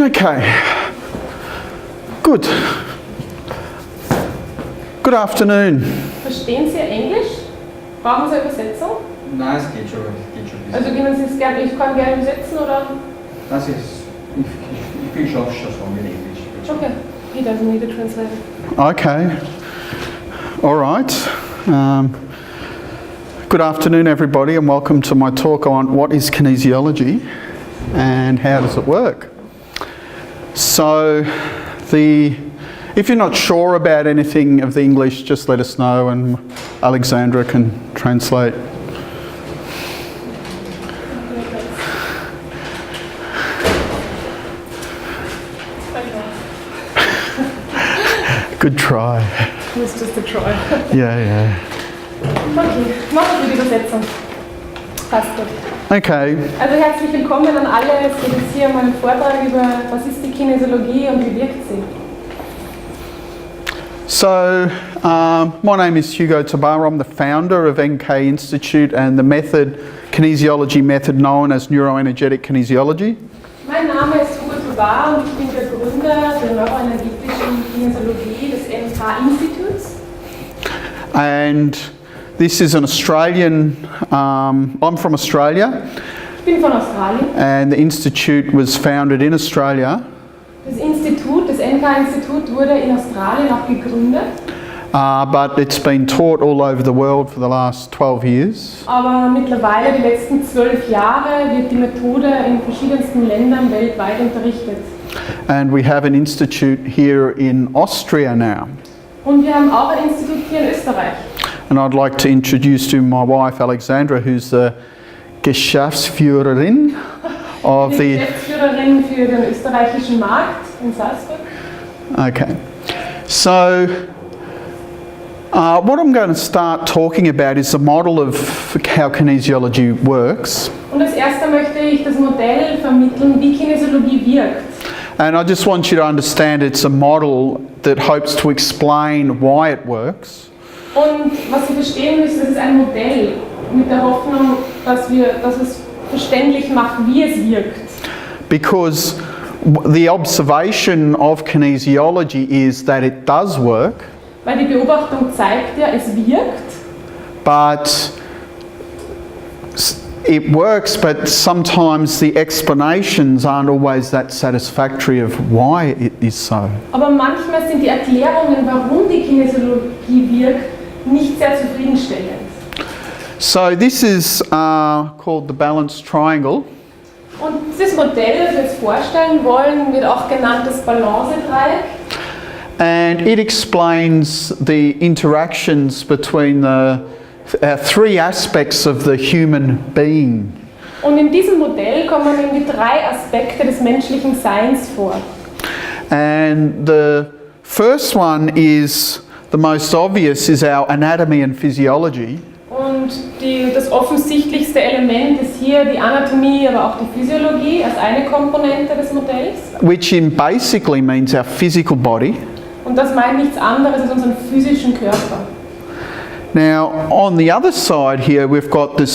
Okay, good. Good afternoon. Verstehen Sie Englisch? Brauchen Sie eine Übersetzung? Nein, es geht schon. Also können Sie es gerne, ich kann gerne übersetzen oder? Das ist, ich bin schon so mit Englisch. Okay, he doesn't need a translator. Okay, all right. Good afternoon, everybody, and welcome to my talk on what is kinesiology and how does it work. So, if you're not sure about anything of the English, just let us know and Alexandra can translate. Good try. It was just a try. Yeah. Okay, machen wir die Übersetzung. Passt gut. Okay. Also herzlich willkommen an alle. Es geht jetzt hier um einen Vortrag über, was ist die Kinesiologie und wie wirkt sie. So, my name is Hugo Tobar. I'm the founder of NK Institute and the kinesiology method known as neuroenergetic kinesiology. Mein Name ist Hugo Tobar und ich bin der Gründer der neuroenergetischen Kinesiologie des NK-Instituts. And this is an Australian, I'm from Australia. Ich bin von Australien. And the institute was founded in Australia. Das Institut, das NK-Institut wurde in Australien auch gegründet. But it's been taught all over the world for the last 12 years. Aber mittlerweile, die letzten 12 Jahre, wird die Methode in verschiedensten Ländern weltweit unterrichtet. And we have an institute here in Austria now. Und wir haben auch ein Institut hier in Österreich. And I'd like to introduce to my wife Alexandra, who's the Geschäftsführerin of die Geschäftsführerin für den österreichischen Markt in Salzburg. Okay. So, what I'm going to start talking about is the model of how kinesiology works. Und als erster möchte ich das Modell vermitteln, wie Kinesiologie wirkt. And I just want you to understand it's a model that hopes to explain why it works. Und was Sie verstehen müssen, das ist ein Modell mit der Hoffnung, dass es verständlich macht, wie es wirkt. Because the observation of kinesiology is that it does work. Weil die Beobachtung zeigt ja, es wirkt. But it works, but sometimes the explanations aren't always that satisfactory of why it is so. Aber manchmal sind die Erklärungen, warum die Kinesiologie wirkt, nicht sehr zufriedenstellend. So this is called the balanced triangle. Und dieses Modell, das wir jetzt vorstellen wollen, wird auch genannt das Balance-Dreieck. And it explains the interactions between the three aspects of the human being. Und in diesem Modell kommen eben die drei Aspekte des menschlichen Seins vor. And the first one is, the most obvious, is our anatomy and physiology. Und das offensichtlichste Element ist hier die Anatomie, aber auch die Physiologie als eine Komponente des Modells. Which basically means our physical body. Und das meint nichts anderes als unseren physischen Körper. Now, on the other side here, we've got this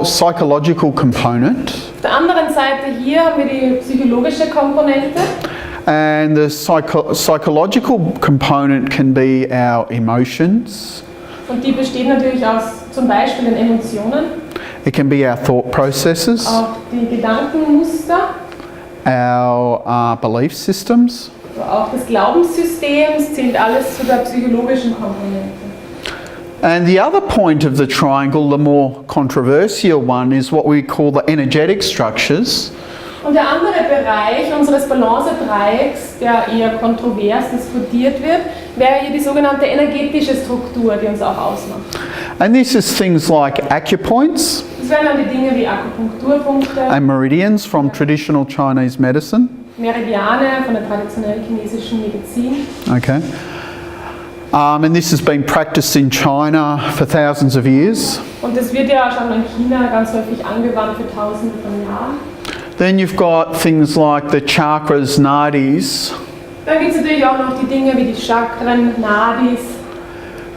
psychological component. Auf der anderen Seite hier haben wir die psychologische Komponente. And the psychological component can be our emotions. Und die besteht natürlich aus zum Beispiel den Emotionen. It can be our thought processes. Auch die Gedankenmuster. Our belief systems. Auch das Glaubenssystem zählt alles zu der psychologischen Komponente. And the other point of the triangle, the more controversial one, is what we call the energetic structures. Und der andere Bereich unseres Balance-Dreiecks, der eher kontrovers diskutiert wird, wäre hier die sogenannte energetische Struktur, die uns auch ausmacht. And this is things like acupoints. Das wären dann die Dinge wie Akupunkturpunkte. And meridians from traditional Chinese medicine. Meridiane von der traditionellen chinesischen Medizin. Okay. And this has been practiced in China for thousands of years. Und das wird ja schon in China ganz häufig angewandt für Tausende von Jahren. Then you've got things like the chakras, nadis. Dann gibt es natürlich auch noch die Dinge wie die Chakren, Nadis,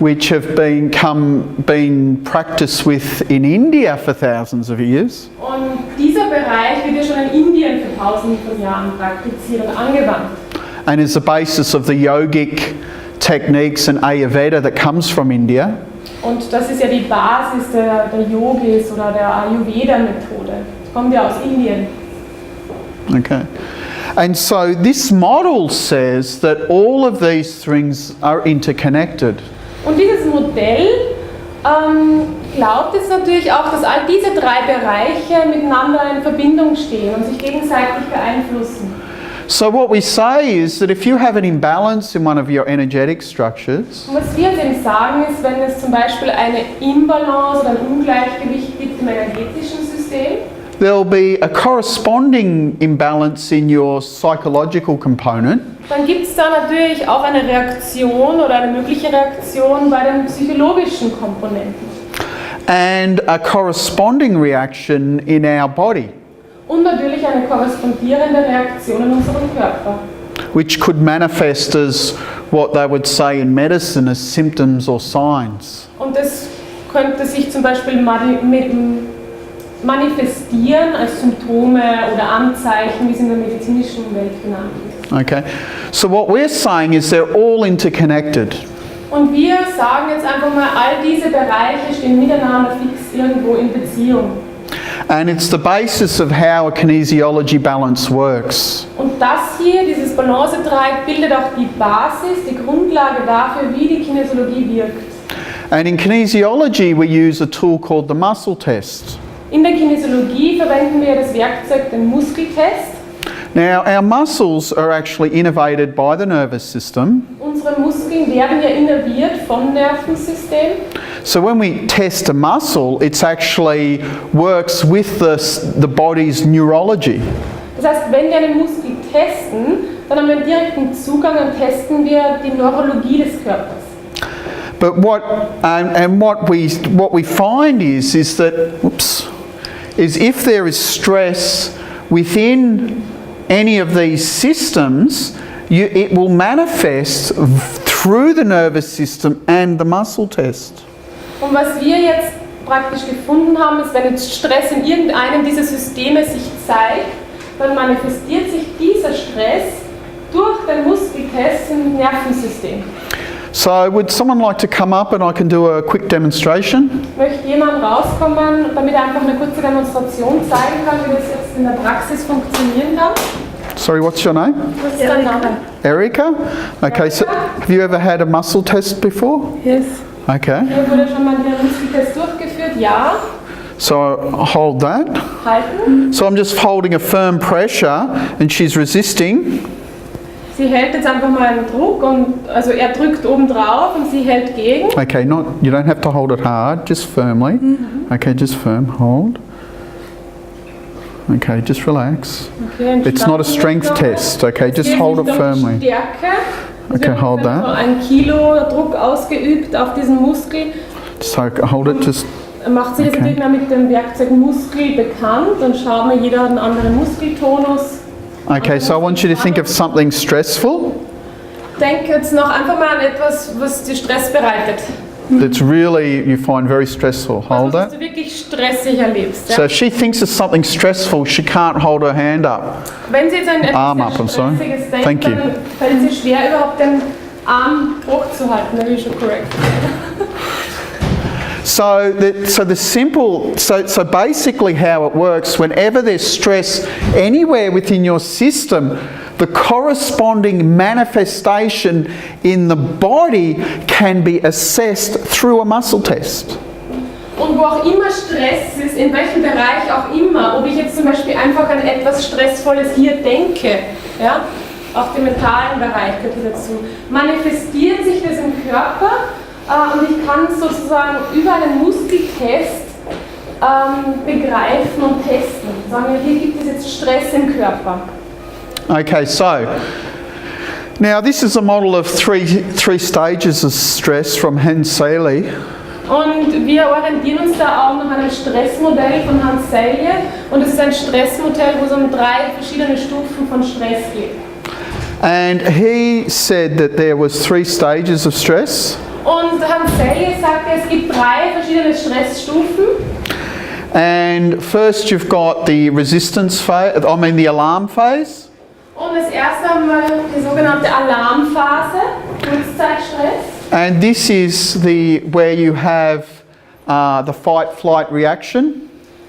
which have been practiced with in India for thousands of years. und dieser Bereich wird ja schon in Indien für tausende von Jahren praktiziert und angewandt. And is the basis of the yogic techniques and Ayurveda that comes from India. Und das ist ja die Basis der Yogis oder der Ayurveda-Methode. Das kommt ja aus Indien. Okay. And so this model says that all of these things are interconnected. Und dieses Modell glaubt jetzt natürlich auch, dass all diese drei Bereiche miteinander in Verbindung stehen und sich gegenseitig beeinflussen. So what we say is that if you have an imbalance in one of your energetic structures, Und was wir uns eben sagen ist, wenn es zum Beispiel eine Imbalance oder ein Ungleichgewicht gibt im energetischen System, there'll be a corresponding imbalance in your psychological component, dann gibt es da natürlich auch eine Reaktion oder eine mögliche Reaktion bei den psychologischen Komponenten. and a corresponding reaction in our body, Und natürlich eine korrespondierende Reaktion in unserem Körper. which could manifest as what they would say in medicine as symptoms or signs. Und das könnte sich zum Beispiel manifestieren als Symptome oder Anzeichen, wie es in der medizinischen Welt genannt wird. Okay, so what we're saying is they're all interconnected. Und wir sagen jetzt einfach mal, all diese Bereiche stehen miteinander fix irgendwo in Beziehung. And it's the basis of how a kinesiology balance works. Und das hier, dieses Balancedreieck, bildet auch die Basis, die Grundlage dafür, wie die Kinesiologie wirkt. And in kinesiology, we use a tool called the muscle test. In der Kinesiologie verwenden wir das Werkzeug, den Muskeltest. Now, our muscles are actually innervated by the nervous system. Unsere Muskeln werden ja innerviert vom Nervensystem. So when we test a muscle, it actually works with the body's neurology. Das heißt, wenn wir einen Muskel testen, dann haben wir einen direkten Zugang und testen wir die Neurologie des Körpers. But what we find is that if there is stress within any of these systems, it will manifest through the nervous system and the muscle test. Und was wir jetzt praktisch gefunden haben, ist, wenn jetzt Stress in irgendeinem dieser Systeme sich zeigt, dann manifestiert sich dieser Stress durch den Muskeltest im Nervensystem. So would someone like to come up and I can do a quick demonstration? Möchte jemand rauskommen, damit er einfach eine kurze Demonstration zeigen kann, wie das jetzt in der Praxis funktionieren kann? Sorry, what's your name? Was ist dein Name? Erica? Okay, so have you ever had a muscle test before? Yes. Okay, Hier wurde schon mal der Muskeltest durchgeführt, ja. so hold that. Halten. So I'm just holding a firm pressure and she's resisting. Sie hält jetzt einfach mal einen Druck und also er drückt oben drauf und sie hält gegen. Okay, you don't have to hold it hard, just firmly. Okay, just firm, hold. Okay, just relax. Okay, It's not a strength test, okay, just hold it firmly. Stärke. Es Okay, wird hold so that. 1 Kilo Druck ausgeübt auf diesen Muskel. So hold it, just, Er macht sich jetzt Okay. natürlich mal mit dem Werkzeug Muskel bekannt und schaut mal, jeder hat einen anderen Muskeltonus. okay, so I want you to think of something stressful. Denk jetzt noch einfach mal an etwas, was dir Stress bereitet. That's really, you find very stressful. Hold Was that. du wirklich stressig erlebst. Ja? So if she thinks of something stressful, she can't hold her hand up. Wenn sie jetzt an Arm etwas up, I'm sorry. Stressiges denkt, Thank you. dann fällt es ihr schwer, überhaupt den Arm hochzuhalten. That is correct. So basically how it works, whenever there's stress anywhere within your system, the corresponding manifestation in the body can be assessed through a muscle test. Und wo auch immer Stress ist, in welchem Bereich auch immer, ob ich jetzt zum Beispiel einfach an etwas Stressvolles hier denke, ja, auch den mentalen Bereich gehört hier dazu, manifestiert sich das im Körper und ich kann sozusagen über einen Muskeltest begreifen und testen. Sagen wir, hier gibt es jetzt Stress im Körper. Okay, so now this is a model of three stages of stress from Hans Selye. Und wir orientieren uns da auch nach einem Stressmodell von Hans Selye. Und es ist ein Stressmodell, wo es um 3 verschiedene Stufen von Stress geht. And he said that there was 3 stages of stress. Und Hans Selye sagte, es gibt 3 verschiedene Stressstufen. And first you've got the resistance phase, the alarm phase. Und das erste einmal die sogenannte Alarmphase, Kurzzeitstress. And this is where you have the fight-flight reaction.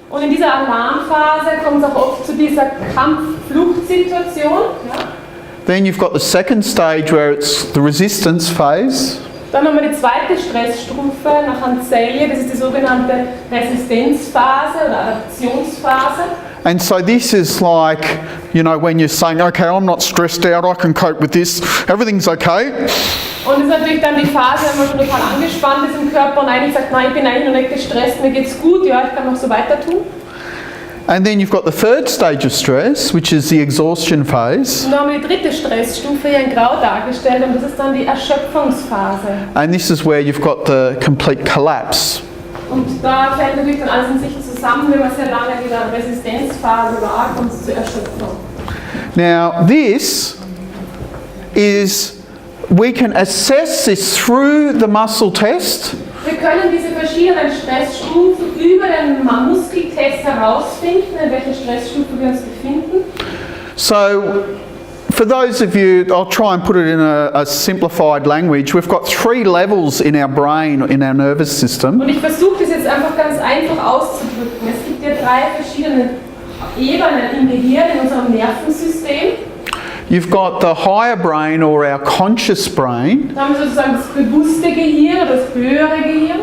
Und in dieser Alarmphase kommt es auch oft zu dieser Kampf-Flucht-Situation. Ja. Then you've got the second stage where it's the resistance phase. Dann haben wir die zweite Stressstufe nach Hans Selye, das ist die sogenannte Resistenzphase oder Adaptionsphase. And so this is like, when you're saying, okay, I'm not stressed out, I can cope with this, everything's okay. Und das ist natürlich dann die Phase, wenn man schon total angespannt ist im Körper und eigentlich sagt, nein, ich bin eigentlich noch nicht gestresst, mir geht's gut, ja, ich kann noch so weiter tun. And then you've got the third stage of stress, which is the exhaustion phase. Und dann haben wir die dritte Stressstufe hier in Grau dargestellt und das ist dann die Erschöpfungsphase. And this is where you've got the complete collapse. Und da fällt natürlich dann alles in sich zusammen, wenn man sehr lange in dieser Resistenzphase war, kommt es zur Erschöpfung. Now this is, we can assess this through the muscle test. Wir können diese verschiedenen Stressstufen über den Muskeltest herausfinden, in welcher Stressstufe wir uns befinden. So, for those of you, I'll try and put it in a simplified language. We've got 3 levels in our brain, in our nervous system. Und ich versuche das jetzt einfach ganz einfach auszudrücken. Es gibt ja 3 verschiedene Ebenen im Gehirn, in unserem Nervensystem. You've got the higher brain or our conscious brain, Da haben wir sozusagen das bewusste Gehirn oder das höhere Gehirn,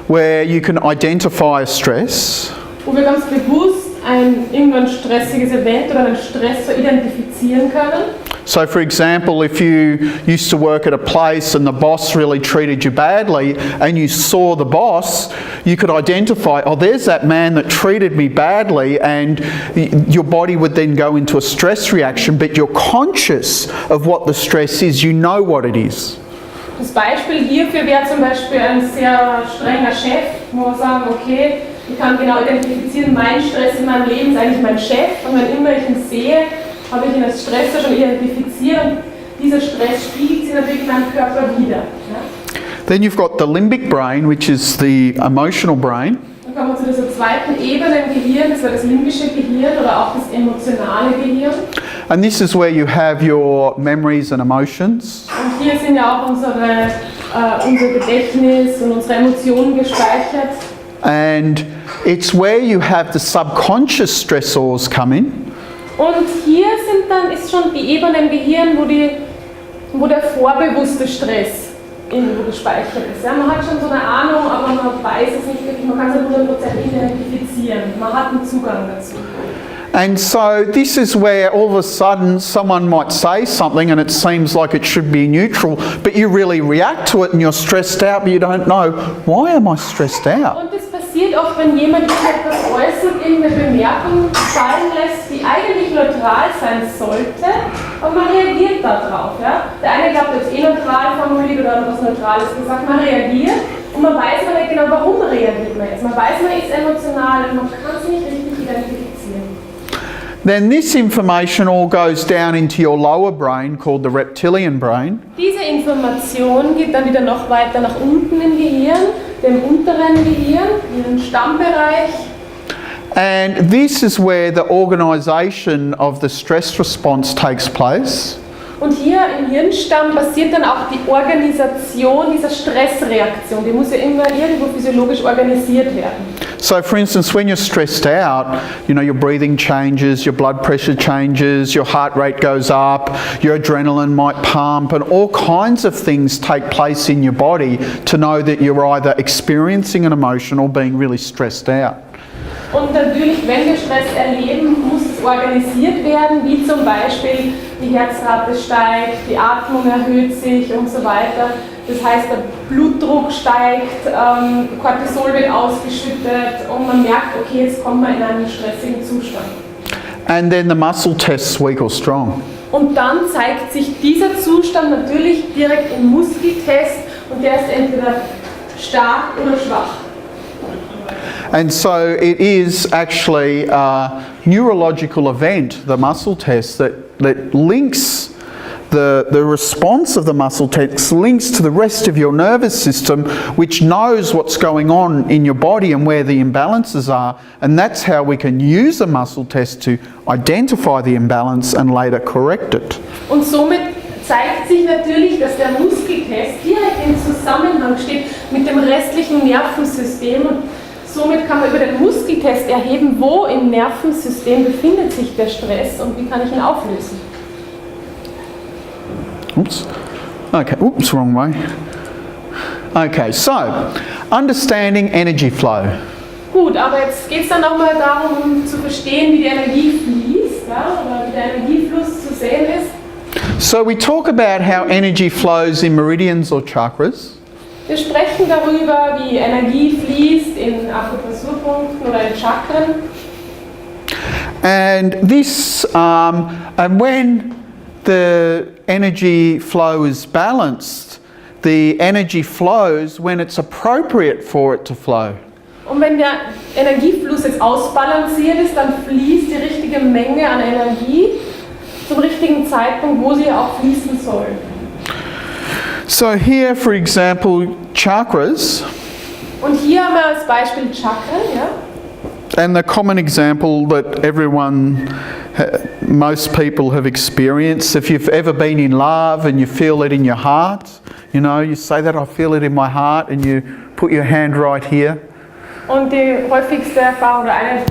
where you can identify a stress. wo wir ganz bewusst irgendein stressiges Event oder einen Stressor identifizieren können. So for example, if you used to work at a place and the boss really treated you badly and you saw the boss, you could identify, oh, there's that man that treated me badly, and your body would then go into a stress reaction, but you're conscious of what the stress is, you know what it is. Das Beispiel hierfür wäre zum Beispiel ein sehr strenger Chef, wo wir sagen, okay, ich kann genau identifizieren, mein Stress in meinem Leben ist eigentlich mein Chef, und wenn immer ich ihn sehe, habe ich ihn als Stressor schon identifiziert, und dieser Stress spiegelt sich natürlich in meinem Körper wieder. Ja? Then you've got the limbic brain, which is the emotional brain. Dann kommen wir zu dieser zweiten Ebene im Gehirn, das wäre das limbische Gehirn oder auch das emotionale Gehirn. And this is where you have your memories and emotions. Und hier sind ja auch unser Gedächtnis und unsere Emotionen gespeichert. And it's where you have the subconscious stressors come in. Und hier ist schon die Ebene im Gehirn, wo der vorbewusste Stress irgendwo gespeichert ist. Ja, man hat schon so eine Ahnung, aber man weiß es nicht wirklich, man kann es nicht 100% identifizieren. Man hat einen Zugang dazu. And so this is where all of a sudden someone might say something and it seems like it should be neutral, but you really react to it and you're stressed out, but you don't know, why am I stressed out? Und das passiert oft, wenn jemand etwas äußert, irgendeine Bemerkung fallen lässt, die eigentlich neutral sein sollte, aber man reagiert darauf. Ja? Der eine glaubt, er ist neutral formuliert oder hat was Neutrales gesagt, man reagiert und man weiß man nicht genau, warum reagiert man jetzt. Man weiß, man ist emotional und man kann es nicht richtig identifizieren. Then this information all goes down into your lower brain called the reptilian brain. Diese Information geht dann wieder noch weiter nach unten im Gehirn, dem unteren Gehirn, im Stammbereich. And this is where the organisation of the stress response takes place. Und hier im Hirnstamm passiert dann auch die Organisation dieser Stressreaktion. Die muss ja immer irgendwo physiologisch organisiert werden. So for instance, when you're stressed out, your breathing changes, your blood pressure changes, your heart rate goes up, your adrenaline might pump, and all kinds of things take place in your body to know that you're either experiencing an emotion or being really stressed out. Und natürlich, wenn wir Stress erleben, muss es organisiert werden, wie zum Beispiel die Herzrate steigt, die Atmung erhöht sich und so weiter. Das heißt, der Blutdruck steigt, Cortisol wird ausgeschüttet und man merkt, okay, jetzt kommen wir in einen stressigen Zustand. And then the muscle tests weak or strong. Und dann zeigt sich dieser Zustand natürlich direkt im Muskeltest und der ist entweder stark oder schwach. And so it is actually a neurological event, the muscle test, that links the response of the muscle test links to the rest of your nervous system, which knows what's going on in your body and where the imbalances are, and that's how we can use a muscle test to identify the imbalance and later correct it. Und somit zeigt sich natürlich, dass der Muskeltest direkt im Zusammenhang steht mit dem restlichen Nervensystem, und somit kann man über den Muskeltest erheben, wo im Nervensystem befindet sich der Stress und wie kann ich ihn auflösen. Oops. Okay, oops, wrong way. Okay, so, understanding energy flow. Gut, aber jetzt geht es dann nochmal darum, um zu verstehen, wie die Energie fließt, ja, oder wie der Energiefluss zu sehen ist. So we talk about how energy flows in meridians or chakras. Wir sprechen darüber, wie Energie fließt in Akupressurpunkten oder in Chakren. And this, and when the energy flow is balanced, the energy flows when it's appropriate for it to flow. Und wenn der Energiefluss jetzt ausbalanciert ist, dann fließt die richtige Menge an Energie zum richtigen Zeitpunkt, wo sie auch fließen soll. So here, for example, chakras. Und hier haben wir als Beispiel Chakren, ja? And the common example that everyone, most people have experienced, if you've ever been in love and you feel it in your heart, you know, you say that, I feel it in my heart, and you put your hand right here. Und die häufigste Erfahrung oder eine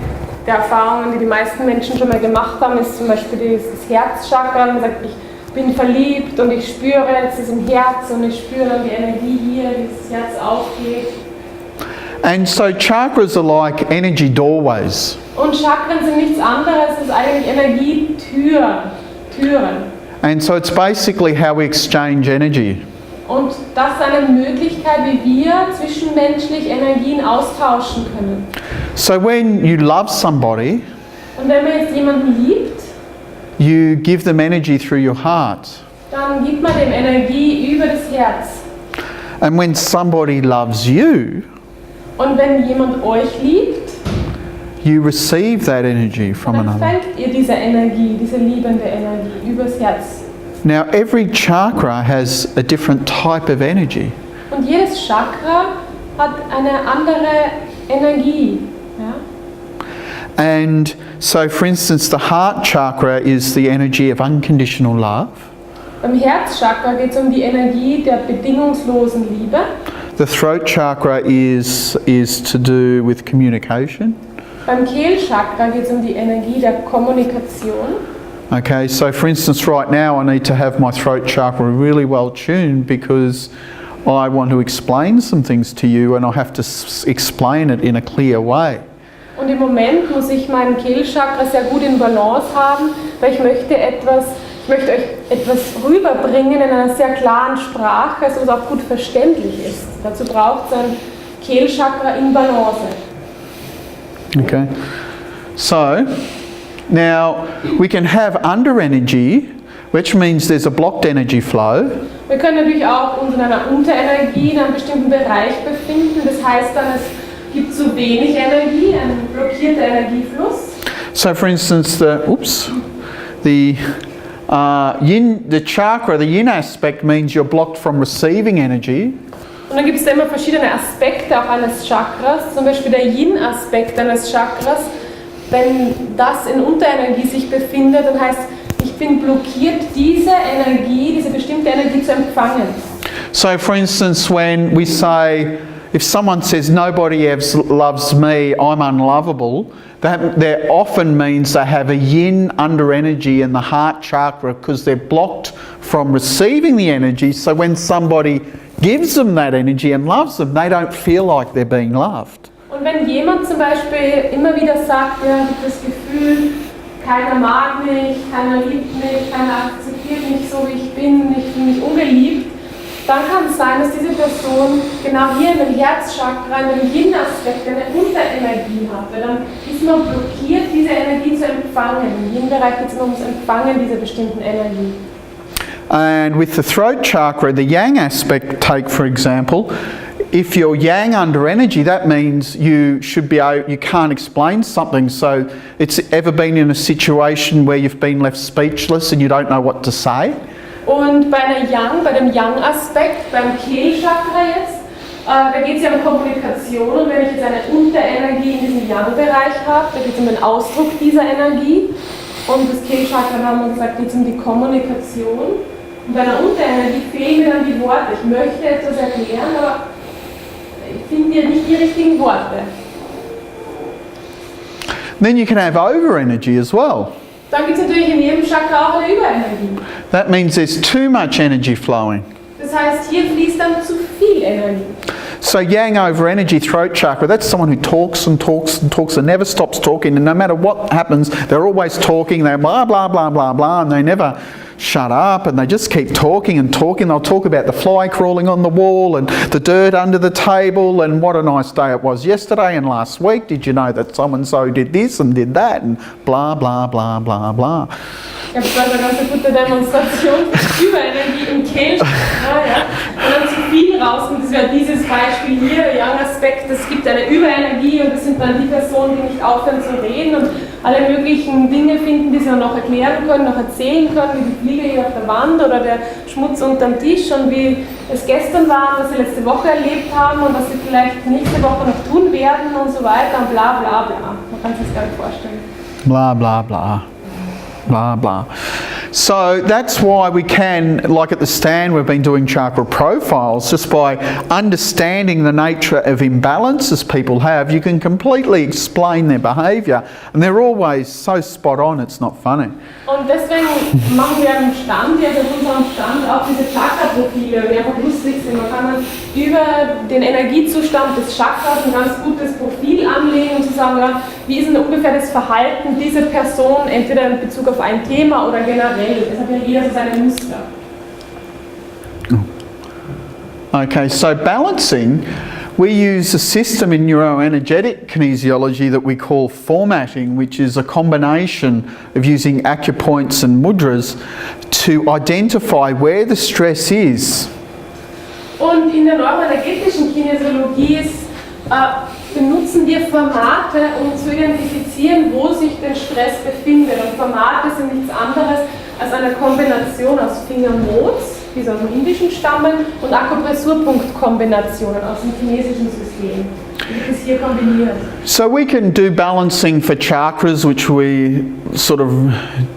der Erfahrungen, die die meisten Menschen schon mal gemacht haben, ist zum Beispiel dieses Herzchakra. Man sagt, ich bin verliebt und ich spüre jetzt diesen Herz und ich spüre dann die Energie hier, wie das Herz aufgeht. And so chakras are like energy doorways. Und Chakren sind nichts anderes als eigentlich Energietüren. And so it's basically how we exchange energy. Und das ist eine Möglichkeit, wie wir zwischenmenschlich Energien austauschen können. So when you love somebody, Und wenn man jetzt jemanden liebt, you give them energy through your heart. dann gibt man dem Energie über das Herz. And when somebody loves you, Und wenn jemand euch liebt, you receive that energy from dann another. empfängt ihr diese Energie, diese liebende Energie übers Herz. Now every chakra has a different type of energy. Und jedes Chakra hat eine andere Energie. Ja? And so for instance the heart chakra is the energy of unconditional love. Beim Herzchakra geht es um die Energie der bedingungslosen Liebe. The throat chakra is to do with communication. Beim Kehlchakra geht es um die Energie der Kommunikation. Okay, so for instance right now I need to have my throat chakra really well tuned because I want to explain some things to you and I have to explain it in a clear way. Und im Moment muss ich mein Kehlchakra sehr gut in Balance haben, weil ich möchte euch etwas rüberbringen in einer sehr klaren Sprache, so dass es auch gut verständlich ist. Dazu braucht es ein Kehlchakra in Balance. Okay, so now we can have under energy, which means there's a blocked energy flow. Wir können natürlich auch uns in einer Unterenergie in einem bestimmten Bereich befinden. Das heißt dann, es gibt zu wenig Energie, ein blockierter Energiefluss. So for instance, the chakra, the yin aspect means you're blocked from receiving energy. Und dann gibt es da immer verschiedene Aspekte auch eines Chakras, zum Beispiel der Yin-Aspekt eines Chakras. Wenn das in Unterenergie sich befindet, dann heißt, ich bin blockiert, diese Energie, diese bestimmte Energie zu empfangen. So for instance, when we say, if someone says nobody else loves me, I'm unlovable, that often means they have a yin under energy in the heart chakra because they're blocked from receiving the energy. So when somebody gives them that energy and loves them, they don't feel like they're being loved. Und wenn jemand zum Beispiel immer wieder sagt, ja, gibt das Gefühl, keiner mag mich, keiner liebt mich, keiner akzeptiert mich so wie ich bin, ich fühle mich ungeliebt, dann kann es sein, dass diese Person genau hier in dem Herzchakra, in dem Yin-Aspekt eine Unterenergie hat. Weil dann ist man blockiert, diese Energie zu empfangen. Im Yin-Bereich geht es immer ums Empfangen dieser bestimmten Energie. And with the throat chakra, the yang aspect, take for example, if you're yang under energy, that means you can't explain something. So it's ever been in a situation where you've been left speechless and you don't know what to say? Und bei dem Yang-Aspekt, beim Kehlchakra jetzt, da geht es ja um Kommunikation. Und wenn ich jetzt eine Unterenergie in diesem Yang-Bereich habe, da geht es um den Ausdruck dieser Energie. Und das Kehlchakra, da haben wir gesagt, geht es um die Kommunikation. Und bei einer Unterenergie fehlen mir dann die Worte. Ich möchte etwas erklären, aber ich finde hier nicht die richtigen Worte. Then you can have over energy as well. Dann gibt es natürlich in jedem Chakra auch eine Überenergie. That means there's too much energy flowing. Das heißt, hier fließt dann zu viel Energie. So yang over energy, throat chakra, that's someone who talks and talks and talks and never stops talking, and no matter what happens, they're always talking, they're blah, blah, blah, blah, blah, and they never shut up, and they just keep talking and talking. They'll talk about the fly crawling on the wall and the dirt under the table and what a nice day it was yesterday and last week. Did you know that so-and-so did this and did that, and blah, blah, blah, blah, blah. Ich habe gerade eine ganz gute Demonstration für Überenergie im Kehlchakra, ja. Und dann zu viel raus, und das wäre dieses Beispiel hier, der Yang-Aspekt, es gibt eine Überenergie und das sind dann die Personen, die nicht aufhören zu reden und alle möglichen Dinge finden, die sie noch erklären können, noch erzählen können, wie die Fliege hier auf der Wand oder der Schmutz unterm Tisch und wie es gestern war, was sie letzte Woche erlebt haben und was sie vielleicht nächste Woche noch tun werden und so weiter und bla bla bla. Man kann sich das gar nicht vorstellen. Blah, blah, blah. Blah, blah. So that's why we can, like at the stand, we've been doing chakra profiles. Just by understanding the nature of imbalances people have, you can completely explain their behaviour. And they're always so spot on, it's not funny. Und deswegen machen wir am Stand, jetzt auf unserem Stand, auch diese Chakra-Profile, die einfach lustig sind. Man kann dann über den Energiezustand des Chakras ein ganz gutes Profil anlegen und zu sagen, ja, wie ist denn ungefähr das Verhalten dieser Person, entweder in Bezug auf ein Thema oder generell. Das hat ja jeder so seine Muster. Okay, so balancing, we use a system in neuroenergetic kinesiology that we call formatting, which is a combination of using acupoints and mudras to identify where the stress is. Und in der neuroenergetischen Kinesiologie benutzen wir Formate, um zu identifizieren, wo sich der Stress befindet. Und Formate sind nichts anderes als eine Kombination aus Fingermods, die so aus dem Indischen stammen, und Akupressurpunktkombinationen aus dem chinesischen System. Das ist hier kombiniert. So we can do balancing for chakras, which we sort of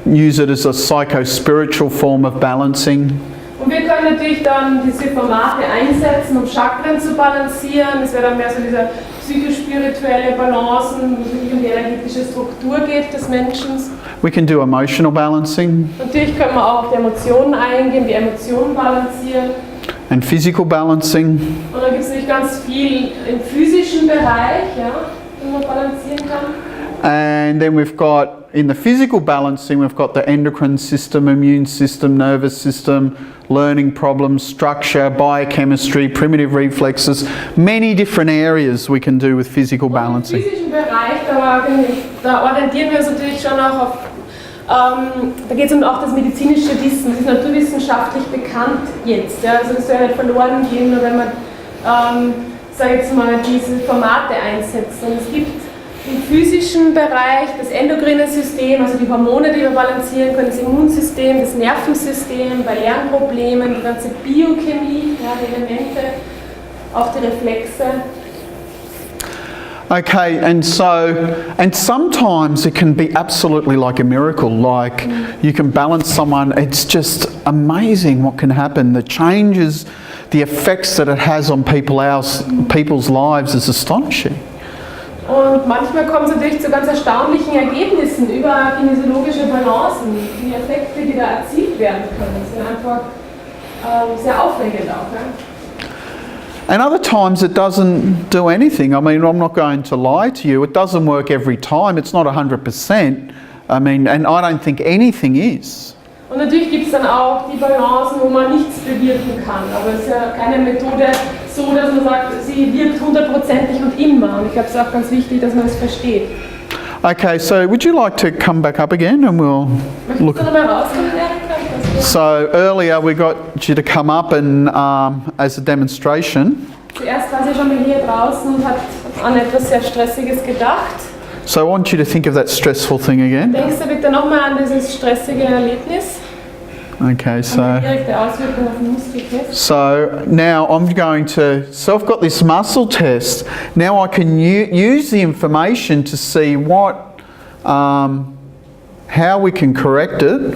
use it as a psycho-spiritual form of balancing. Und wir können natürlich dann diese Formate einsetzen, um Chakren zu balancieren. Das wäre dann mehr so diese psychospirituelle Balance, wo es wirklich um die energetische Struktur geht des Menschen. We can do emotional balancing. Natürlich können wir auch auf die Emotionen eingehen, die Emotionen balancieren. And physical balancing. Und dann gibt es natürlich ganz viel im physischen Bereich, ja, den man balancieren kann. And then we've got, in the physical balancing, we've got the endocrine system, immune system, nervous system, learning problems, structure, biochemistry, primitive reflexes, many different areas we can do with physical balancing. Im physischen Bereich, da orientieren wir uns natürlich schon auch auf, da geht es um auch das medizinische Wissen, das ist naturwissenschaftlich bekannt jetzt, ja, also das soll ja nicht verloren gehen, nur wenn man, sag jetzt mal, diese Formate einsetzt. Und es gibt im physischen Bereich das endokrine System, also die Hormone, die wir balancieren können, das Immunsystem, das Nervensystem, bei Lernproblemen, die ganze Biochemie, ja, die Elemente, auch die Reflexe. Okay, and sometimes it can be absolutely like a miracle, like you can balance someone, it's just amazing what can happen. The changes, the effects that it has on people's lives is astonishing. Und manchmal kommt es natürlich zu ganz erstaunlichen Ergebnissen über kinesiologische Balancen. Die Effekte, die da erzielt werden können, sind einfach sehr aufregend auch. Ja? And other times it doesn't do anything. I mean, I'm not going to lie to you, it doesn't work every time, it's not 100%. I mean, and I don't think anything is. Und natürlich gibt es dann auch die Balancen, wo man nichts bewirken kann. Aber es ist ja keine Methode so, dass man sagt, sie wirkt 100%ig und immer. Und ich glaube, es ist auch ganz wichtig, dass man es versteht. Okay, so would you like to come back up again and we'll look. Möchtest du nochmal rauskommen, Erika? So earlier we got you to come up and as a demonstration. Zuerst war sie schon mal hier draußen und hat an etwas sehr Stressiges gedacht. So I want you to think of that stressful thing again. Denkst du bitte nochmal an dieses stressige Erlebnis? Okay, so Direkte Auswirkungen auf den Muskeltest. so now I'm going to, so I've got this muscle test. Now I can use the information to see what, how we can correct it.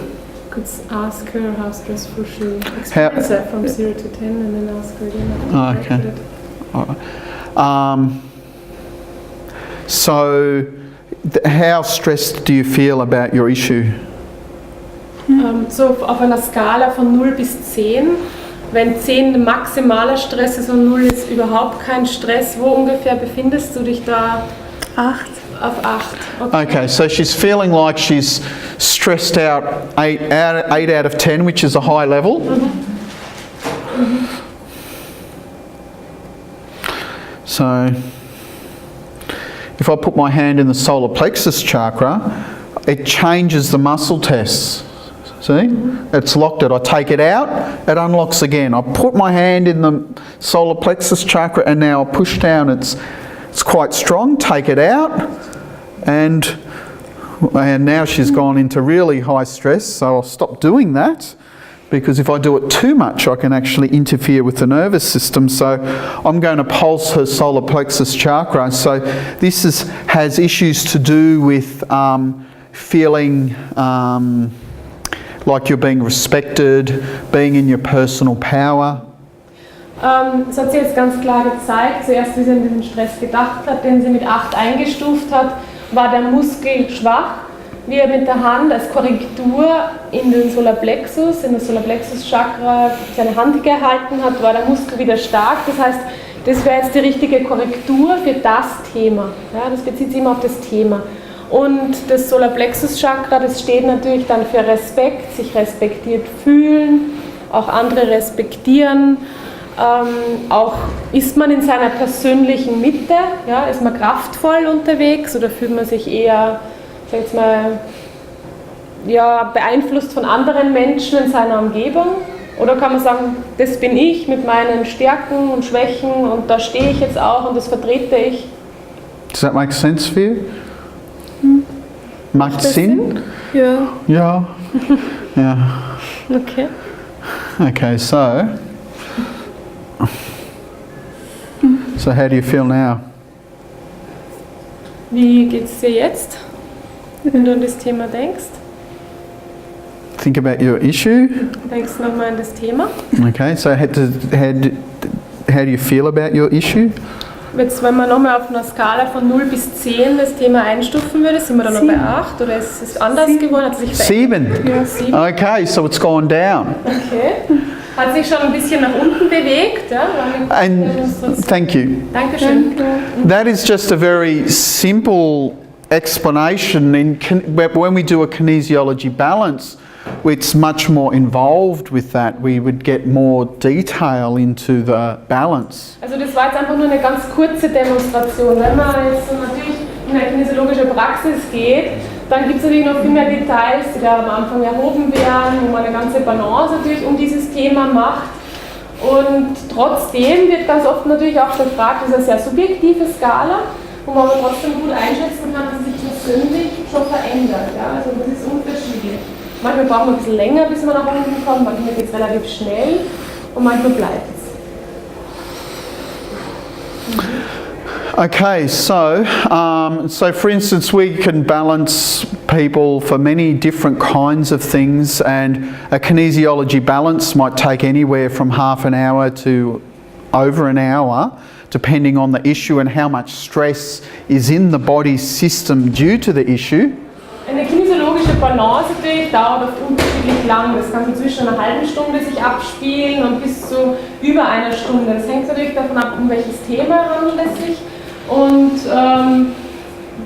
Could ask her how stressful she experienced it from 0 to 10 and then ask her again how to correct it. So how stressed do you feel about your issue? So auf einer Skala von 0 bis 10, wenn 10 maximaler Stress ist und 0 ist überhaupt kein Stress, wo ungefähr befindest du dich da? 8. Auf 8. Okay, so she's feeling like she's stressed out 8 out of 10, which is a high level. So if I put my hand in the solar plexus chakra, it changes the muscle tests. See? It's locked it. I take it out, it unlocks again. I put my hand in the solar plexus chakra and now I push down. It's quite strong. Take it out, and now she's gone into really high stress. So I'll stop doing that, because if I do it too much, I can actually interfere with the nervous system. So I'm going to pulse her solar plexus chakra. So this has issues to do with feeling like you're being respected, being in your personal power. Das hat sie jetzt ganz klar gezeigt. Zuerst, wie sie an diesen Stress gedacht hat, den sie mit 8 eingestuft hat, war der Muskel schwach. Wie er mit der Hand als Korrektur in den Solarplexus, in das Solarplexus-Chakra seine Hand gehalten hat, war der Muskel wieder stark. Das heißt, das wäre jetzt die richtige Korrektur für das Thema. Ja, das bezieht sich immer auf das Thema. Und das Solarplexus-Chakra, das steht natürlich dann für Respekt, sich respektiert fühlen, auch andere respektieren. Auch ist man in seiner persönlichen Mitte, ja, ist man kraftvoll unterwegs oder fühlt man sich eher, sag jetzt mal, ja, beeinflusst von anderen Menschen in seiner Umgebung? Oder kann man sagen, das bin ich mit meinen Stärken und Schwächen und da stehe ich jetzt auch und das vertrete ich? Does that make sense for you? Macht Sinn? Ja. Ja. Ja. Okay. Okay, so how do you feel now? Wie geht's dir jetzt, wenn du an das Thema denkst? Think about your issue. Denkst du nochmal an das Thema? Okay, so how do you feel about your issue? Jetzt, wenn man nochmal auf einer Skala von 0 bis 10 das Thema einstufen würde, sind wir dann noch bei 8 oder ist es anders geworden? Hat es sich verändert? 7. Ja, 7. Okay, so it's gone down. Okay. Hat sich schon ein bisschen nach unten bewegt. Ja? And thank you. Dankeschön. That is just a very simple explanation. When we do a kinesiology balance, it's much more involved with that. We would get more detail into the balance. Also das war jetzt einfach nur eine ganz kurze Demonstration. Wenn man jetzt natürlich in eine kinesiologische Praxis geht, dann gibt es natürlich noch viel mehr Details, die da am Anfang erhoben werden, wo man eine ganze Balance natürlich um dieses Thema macht. Und trotzdem wird ganz oft natürlich auch gefragt, das ist eine sehr subjektive Skala, wo man aber trotzdem gut einschätzen kann, dass sich persönlich schon verändert. Ja? Also das ist unterschiedlich. Manchmal braucht man ein bisschen länger, bis man nach unten kommt, manchmal geht es relativ schnell und manchmal bleibt es. Okay, so for instance, we can balance people for many different kinds of things, and a kinesiology balance might take anywhere from half an hour to over an hour, depending on the issue and how much stress is in the body system due to the issue. Eine kinesiologische Balance natürlich dauert oft unterschiedlich lang. Das kann zwischen einer halben Stunde sich abspielen und bis zu über einer Stunde. Das hängt natürlich davon ab, um welches Thema handelt es sich und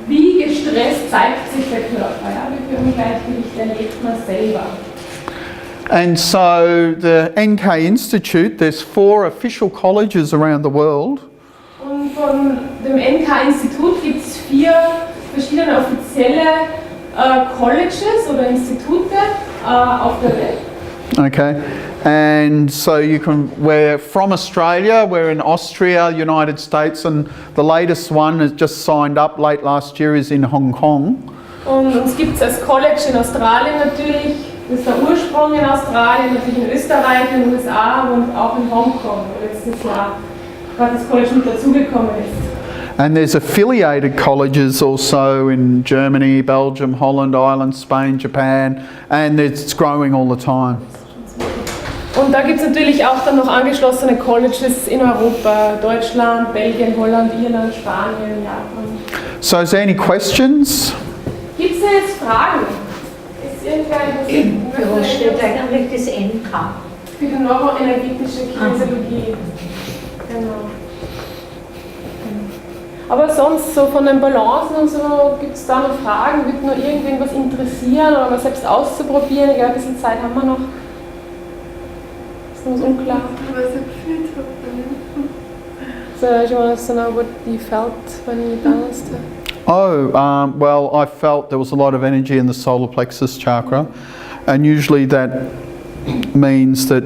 wie gestresst zeigt sich der Körper. Ja? Wie viel Ungleichgewicht erlebt man selber. And so the NK Institute, there's 4 official colleges around the world. Und von dem NK-Institut gibt es 4 verschiedene offizielle Colleges oder Institute auf der Welt. Okay, and so we're from Australia, we're in Austria, United States, and the latest one has just signed up late last year is in Hong Kong. Und uns gibt es als College in Australien natürlich, Das ist der Ursprung in Australien, natürlich in Österreich, in den USA und auch in Hongkong, wo letztes Jahr gerade das College mit dazugekommen ist. And there's affiliated colleges also in Germany, Belgium, Holland, Ireland, Spain, Japan, and it's growing all the time. Und da gibt es natürlich auch dann noch angeschlossene Colleges in Europa, Deutschland, Belgien, Holland, Irland, Spanien, Japan. So is there any questions? Gibt es da jetzt Fragen? Ist irgendwer, Wo steht eigentlich das NK? für die neuroenergetische Kinesiologie. Genau. Aber sonst so von den Balancen und so, gibt es da noch Fragen? Wird nur irgendwas interessieren oder mal selbst auszuprobieren? Ich glaube, ein bisschen Zeit haben wir noch. Ist noch was unklar? So, I just want to know what you felt when you balanced it. Oh, well, I felt there was a lot of energy in the solar plexus chakra, and usually that means that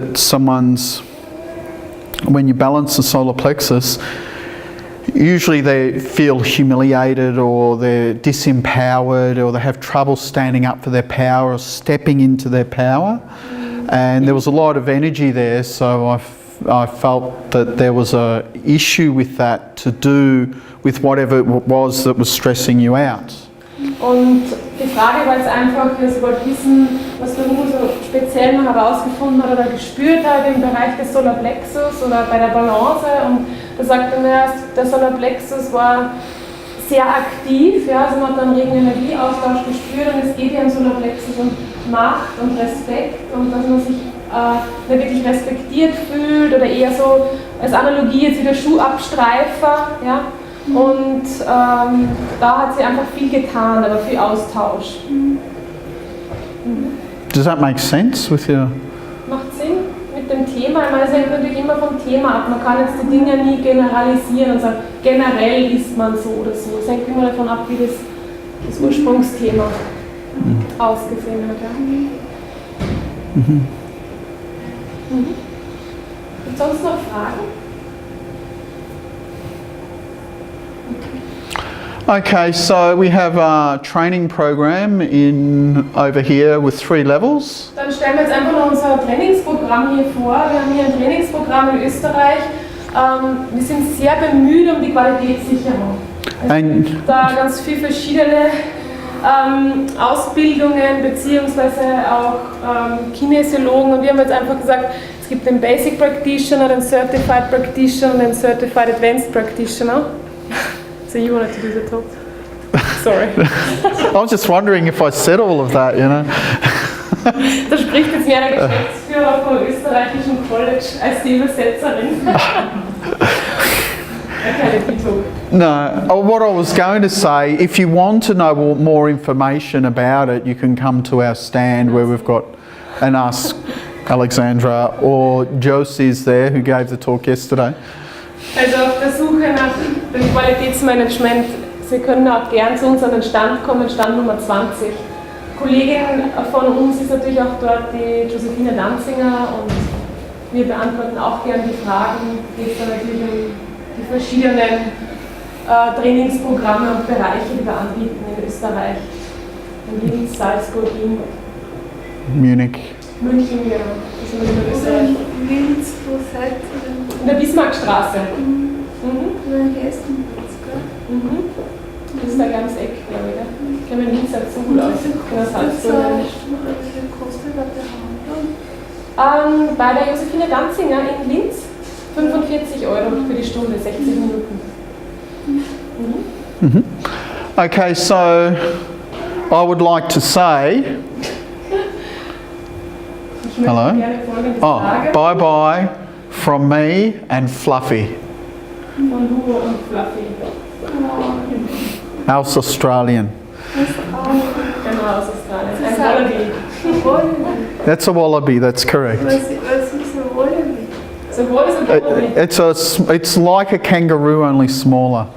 when you balance the solar plexus, usually they feel humiliated or they're disempowered or they have trouble standing up for their power or stepping into their power. And there was a lot of energy there, so I felt that there was a issue with that to do with whatever it was that was stressing you out. Und die Frage war jetzt einfach, ich wollte wissen, was der Hugo so speziell noch herausgefunden hat oder gespürt hat im Bereich des Solarplexus oder bei der Balance. Und da sagte er mir, der Solarplexus war sehr aktiv, ja, also man hat dann regen Energieaustausch gespürt und es geht ja im Solarplexus um Macht und Respekt und dass man sich nicht wirklich respektiert fühlt oder eher so als Analogie jetzt wie der Schuhabstreifer, ja. Und da hat sie einfach viel getan, aber viel Austausch. Does that make sense with your... Macht Sinn mit dem Thema. Ich meine, es hängt natürlich immer vom Thema ab. Man kann jetzt die Dinge nie generalisieren und sagen, generell ist man so oder so. Es hängt immer davon ab, wie das Ursprungsthema ausgesehen hat. Ja. Gibt es sonst noch Fragen? Okay, so we have a training program over here with 3 levels. Dann stellen wir jetzt einfach noch unser Trainingsprogramm hier vor. Wir haben hier ein Trainingsprogramm in Österreich. Wir sind sehr bemüht um die Qualitätssicherung. Es gibt da ganz viele verschiedene Ausbildungen beziehungsweise auch Kinesiologen und wir haben jetzt einfach gesagt, es gibt den Basic Practitioner, den Certified Practitioner und den Certified Advanced Practitioner. So you wanted to do the talk? Sorry. I was just wondering if I said all of that, you know. Da spricht jetzt mehr der Geschäftsführer vom österreichischen College als die Übersetzerin. No, what I was going to say, if you want to know more information about it, you can come to our stand where we've got and ask Alexandra, or Josie's there who gave the talk yesterday. Also auf der Suche nach dem Qualitätsmanagement, Sie können auch gern zu uns an den Stand kommen, Stand Nummer 20. Kollegin von uns ist natürlich auch dort, die Josephine Danzinger, und wir beantworten auch gern die Fragen. Es geht dann natürlich um die verschiedenen Trainingsprogramme und Bereiche, die wir anbieten in Österreich. In Linz, Salzburg, Wien. Munich. München, ja. Das sind wir in Österreich. Linz, wo seid ihr denn? In der Bismarckstraße. Welche Essenplatz, gell? Das ist da ganz Eck, glaube ich. Ich glaube, in Linz hat es so gut aus. In der Salzburg. Welche kostet der Behandlung? Bei der Josephine Danzinger in Linz 45 € für die Stunde, 60 Minuten. Okay, so I would like to say hello. Oh, bye bye from me and Fluffy. Von Hugo und Fluffy. Aus Australian. Genau, aus Australien. Ein Wallaby. That's a wallaby, that's correct. Was ist ein Wallaby? So what is a Wallaby? It's like a kangaroo, only smaller.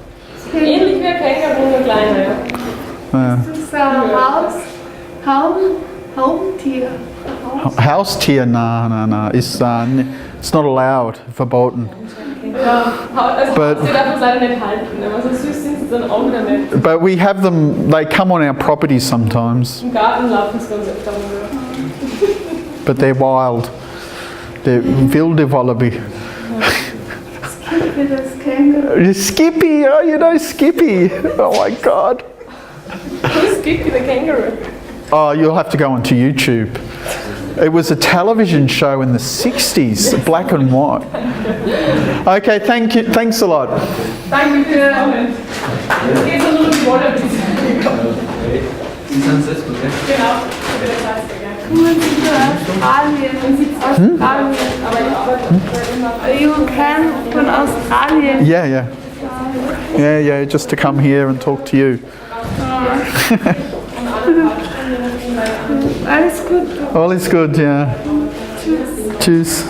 Ähnlich wie ein Känguru, nur kleiner, ja. Das ist ein Haupttier. Haustier, no. It's not allowed, verboten. Ja, also Haustier darf uns leider nicht halten, aber so süß sind sie dann auch wieder nicht. But we have them, they come on our property sometimes. Im Garten laufen sie ganz öfter rum. but they're wild. They're wilde wallaby. Skippy, das Känguru. Skippy, oh, you know Skippy. Oh my God. Who's Skippy the kangaroo? Oh, you'll have to go onto YouTube. It was a television show in the 60s, black and white. Okay, thank you. Thanks a lot. Danke für den Comment. Es geht so nur um die Wallabies. Genau, für das heißt ja gerne. Kommen Sie zu Australien. You came von Australien. Yeah. Yeah, just to come here and talk to you. Alles gut. All is good, yeah. Tschüss.